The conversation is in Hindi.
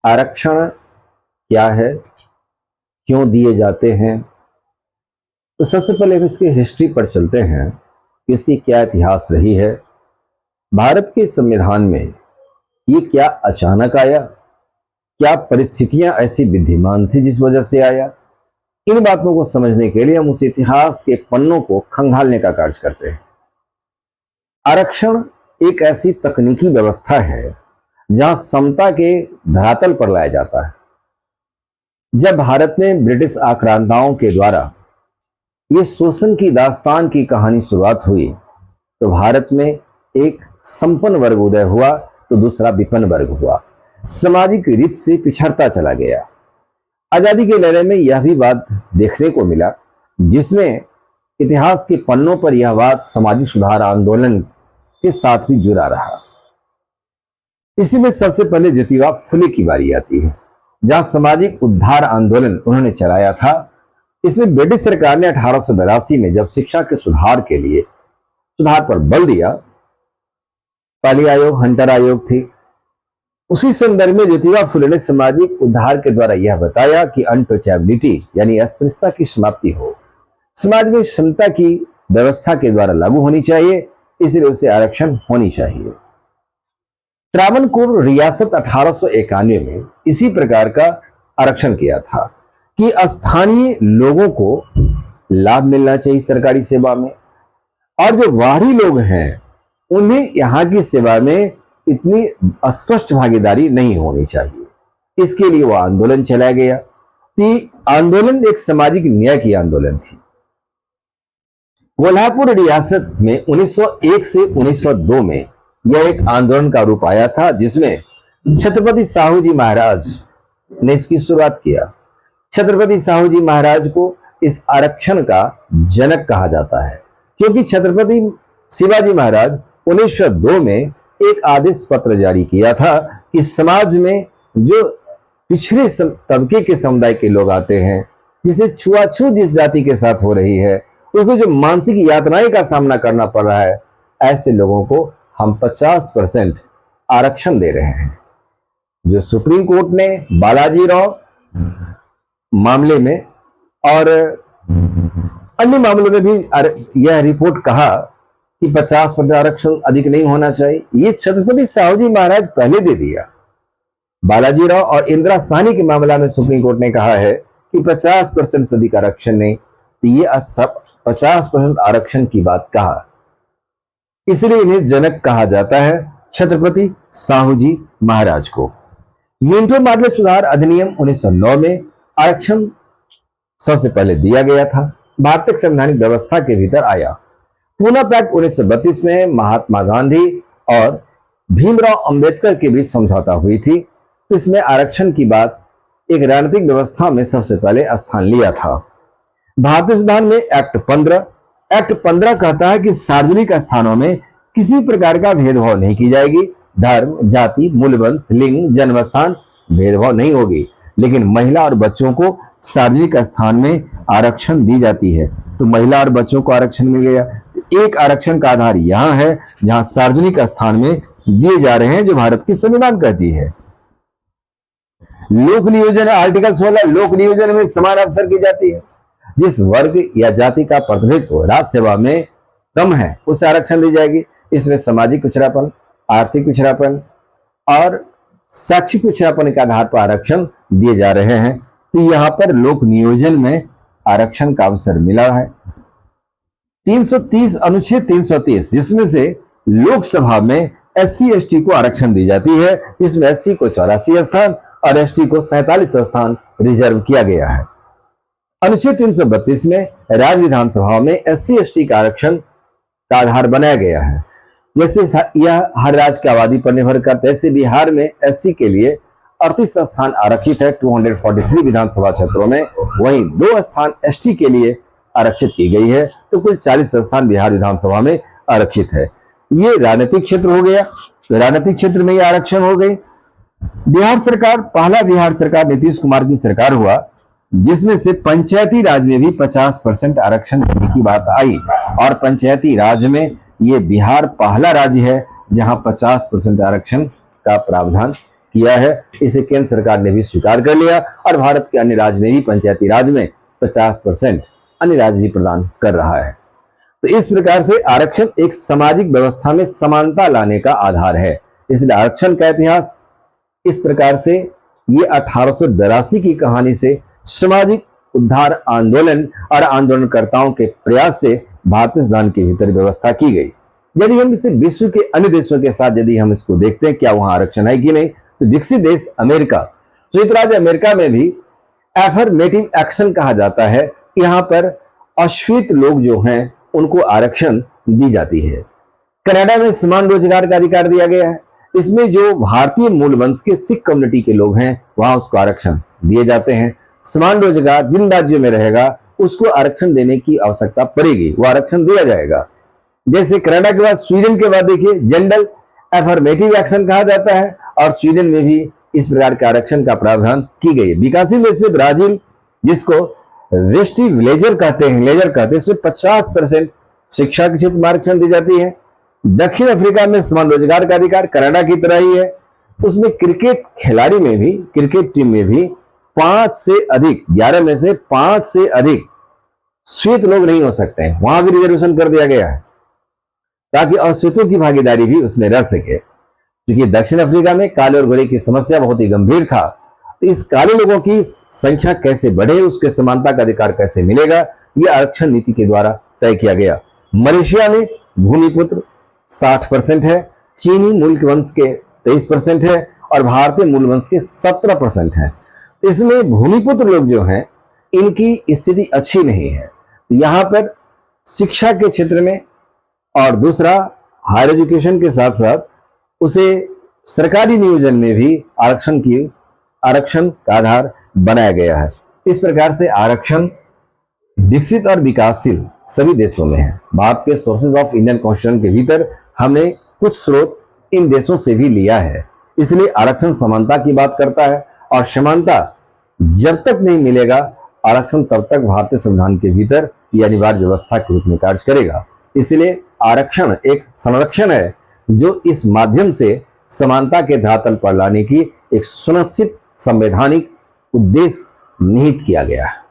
आरक्षण क्या है, क्यों दिए जाते हैं? तो सबसे पहले हम इसकी हिस्ट्री पर चलते हैं कि इसकी क्या इतिहास रही है। भारत के संविधान में ये क्या अचानक आया, क्या परिस्थितियां ऐसी विद्यमान थी जिस वजह से आया? इन बातों को समझने के लिए हम उस इतिहास के पन्नों को खंगालने का कार्य करते हैं। आरक्षण एक ऐसी तकनीकी व्यवस्था है जहां समता के धरातल पर लाया जाता है। जब भारत में ब्रिटिश आक्रांताओं के द्वारा ये शोषण की दास्तान की कहानी शुरुआत हुई तो भारत में एक संपन्न वर्ग उदय हुआ तो दूसरा विपन्न वर्ग हुआ। सामाजिक रीत से पिछड़ता चला गया। आजादी के लहर में यह भी बात देखने को मिला, जिसमें इतिहास के पन्नों पर यह बात सामाजिक सुधार आंदोलन के साथ भी जुड़ा रहा। इसी में सबसे पहले ज्योतिबा फुले की बारी आती है, जहां सामाजिक उद्धार आंदोलन उन्होंने चलाया था। इसमें ब्रिटिश सरकार ने 1882 में जब शिक्षा के सुधार के लिए सुधार पर बल दिया, पहली आयोग हंटर आयोग थी, उसी संदर्भ में ज्योतिबा फुले ने सामाजिक उद्धार के द्वारा यह बताया कि अनटचेबिलिटी यानी अस्पृश्यता की समाप्ति हो, समाज में समता की व्यवस्था के द्वारा लागू होनी चाहिए, इसलिए उसे आरक्षण होनी चाहिए। त्रावणकोर रियासत 1891 में इसी प्रकार का आरक्षण किया था कि स्थानीय लोगों को लाभ मिलना चाहिए सरकारी सेवा में, और जो बाहरी लोग हैं उन्हें यहाँ की सेवा में इतनी स्पष्ट भागीदारी नहीं होनी चाहिए। इसके लिए वह आंदोलन चलाया गया। तो आंदोलन एक सामाजिक न्याय की आंदोलन थी। कोल्हापुर रियासत में 1901 से 1902 में यह एक आंदोलन का रूप आया था, जिसमें छत्रपति साहू जी महाराज ने इसकी शुरुआत किया। छत्रपति साहू जी महाराज को इस आरक्षण का जनक कहा जाता है, क्योंकि छत्रपति शिवाजी महाराज 1902 में एक आदेश पत्र जारी किया था कि समाज में जो पिछड़े तबके के समुदाय के लोग आते हैं, जिसे छुआछूत जिस जाति के साथ हो रही है, उसको जो मानसिक यातनाएं का सामना करना पड़ रहा है, ऐसे लोगों को हम 50% आरक्षण दे रहे हैं। जो सुप्रीम कोर्ट ने बालाजी राव मामले में और अन्य मामलों में भी यह रिपोर्ट कहा कि 50% आरक्षण अधिक नहीं होना चाहिए, ये छत्रपति साहू जी महाराज पहले दे दिया। बालाजी राव और इंदिरा साहनी के मामला में सुप्रीम कोर्ट ने कहा है कि 50% से अधिक आरक्षण नहीं, तो ये सब 50% आरक्षण की बात कहा, इसलिए इन्हें जनक कहा जाता है, छत्रपति साहू जी महाराज को। मिंटो मॉडल सुधार अधिनियम 1909 में आरक्षण सबसे पहले दिया गया था, भारतीय संवैधानिक व्यवस्था के भीतर आया। पूना पैक्ट 1932 में महात्मा गांधी और भीमराव अंबेडकर के बीच समझौता हुई थी, तो इसमें आरक्षण की बात एक राजनीतिक व्यवस्था में सबसे पहले स्थान लिया था। भारतीय संविधान में एक्ट 15 कहता है कि सार्वजनिक स्थानों में किसी प्रकार का भेदभाव नहीं की जाएगी। धर्म, जाति, मूलवंश, लिंग, जन्मस्थान भेदभाव नहीं होगी, लेकिन महिला और बच्चों को सार्वजनिक स्थान में आरक्षण दी जाती है। तो महिला और बच्चों को आरक्षण मिल गया। एक आरक्षण का आधार यहां है जहां सार्वजनिक स्थान में दिए जा रहे हैं, जो भारत की संविधान कहती है। लोक नियोजन, आर्टिकल 16, लोक नियोजन में समान अवसर की जाती है। जिस वर्ग या जाति का प्रतिनिधित्व राज्य सेवा में कम है उसे आरक्षण दी जाएगी। इसमें सामाजिक पिछड़ापन, आर्थिक पिछड़ापन और शैक्षिक पिछड़ापन के आधार पर आरक्षण दिए जा रहे हैं। तो यहाँ पर लोक नियोजन में आरक्षण का अवसर मिला है। 330 अनुच्छेद 330, जिसमें से लोकसभा में SC/ST को आरक्षण दी जाती है, जिसमें SC को 84 स्थान और ST को 47 स्थान रिजर्व किया गया है। अनुच्छेद 332 में राज्य विधानसभाओं में SC/ST का आरक्षण का आधार बनाया गया है। जैसे यह हर राज्य की आबादी पर निर्भर करता है, ऐसे बिहार में SC के लिए 38 स्थान आरक्षित है 243 विधानसभा क्षेत्रों में, वहीं 2 स्थान ST के लिए आरक्षित की गई है, तो कुल 40 स्थान बिहार विधानसभा में आरक्षित है। ये राजनीतिक क्षेत्र हो गया, तो राजनीतिक क्षेत्र में ये आरक्षण हो गई। बिहार सरकार, पहला बिहार सरकार नीतीश कुमार की सरकार हुआ, जिसमें से पंचायती राज में भी 50% आरक्षण देने की बात आई, और पंचायती राज में ये बिहार पहला राज्य है जहां 50% आरक्षण का प्रावधान किया है। इसे केंद्र सरकार ने भी स्वीकार कर लिया और भारत के अन्य राज्य ने भी पंचायती राज में 50% अन्य राज्य भी प्रदान कर रहा है। तो इस प्रकार से आरक्षण एक सामाजिक व्यवस्था में समानता लाने का आधार है। इसलिए आरक्षण का इतिहास इस प्रकार से ये 1882 की कहानी से सामाजिक उद्धार आंदोलन और आंदोलनकर्ताओं के प्रयास से भारतीय संविधान के भीतर व्यवस्था की गई। यदि हम इसे विश्व के अन्य देशों के साथ यदि हम इसको देखते हैं क्या वहां आरक्षण है कि नहीं, तो विकसित देश अमेरिका, संयुक्त राज्य अमेरिका में भी एफर्मेटिव एक्शन कहा जाता है। यहाँ पर अश्वेत लोग जो हैं उनको आरक्षण दी जाती है। कनाडा में समान रोजगार का अधिकार दिया गया है। इसमें जो भारतीय मूल वंश के सिख कम्युनिटी के लोग हैं वहां उसको आरक्षण दिए जाते हैं। समान रोजगार जिन राज्यों में रहेगा उसको आरक्षण देने की आवश्यकता पड़ेगी, वो आरक्षण दिया जाएगा। जैसे कनाडा के बाद स्वीडन के बाद देखिए जेंडर एफर्मेटिव एक्शन कहा जाता है और स्वीडन में भी इस प्रकार के आरक्षण का प्रावधान की गई है। विकासशील देश ब्राजील, जिसको वेस्टी विलेजर कहते हैं, इसमें 50% शिक्षा के क्षेत्र में आरक्षण दी जाती है। दक्षिण अफ्रीका में समान रोजगार का अधिकार कनाडा की तरह ही है। उसमें क्रिकेट खिलाड़ी में भी, क्रिकेट टीम में भी 5 से अधिक, 11 में से 5 से अधिक श्वेत लोग नहीं हो सकते हैं। वहां भी रिजर्वेशन कर दिया गया है ताकि अश्वेतों की भागीदारी भी उसमें रह सके। क्योंकि दक्षिण अफ्रीका में काले और गोरे की समस्या बहुत ही गंभीर था, तो इस काले लोगों की संख्या कैसे बढ़े, उसके समानता का अधिकार कैसे मिलेगा, यह आरक्षण नीति के द्वारा तय किया गया। मलेशिया में भूमिपुत्र 60% है, चीनी मूल वंश के 23% है और भारतीय मूल वंश के 17% है। इसमें भूमिपुत्र लोग जो हैं इनकी स्थिति अच्छी नहीं है। तो यहाँ पर शिक्षा के क्षेत्र में और दूसरा हायर एजुकेशन के साथ साथ उसे सरकारी नियोजन में भी आरक्षण का आधार बनाया गया है। इस प्रकार से आरक्षण विकसित और विकासशील सभी देशों में है। भारत के सोर्सेज ऑफ इंडियन कॉन्स्टिट्यूशन के भीतर हमने कुछ स्रोत इन देशों से भी लिया है। इसलिए आरक्षण समानता की बात करता है और समानता जब तक नहीं मिलेगा आरक्षण तब तक भारतीय संविधान के भीतर यह अनिवार्य व्यवस्था के रूप में कार्य करेगा। इसलिए आरक्षण एक संरक्षण है जो इस माध्यम से समानता के धरातल पर लाने की एक सुनिश्चित संवैधानिक उद्देश्य निहित किया गया है।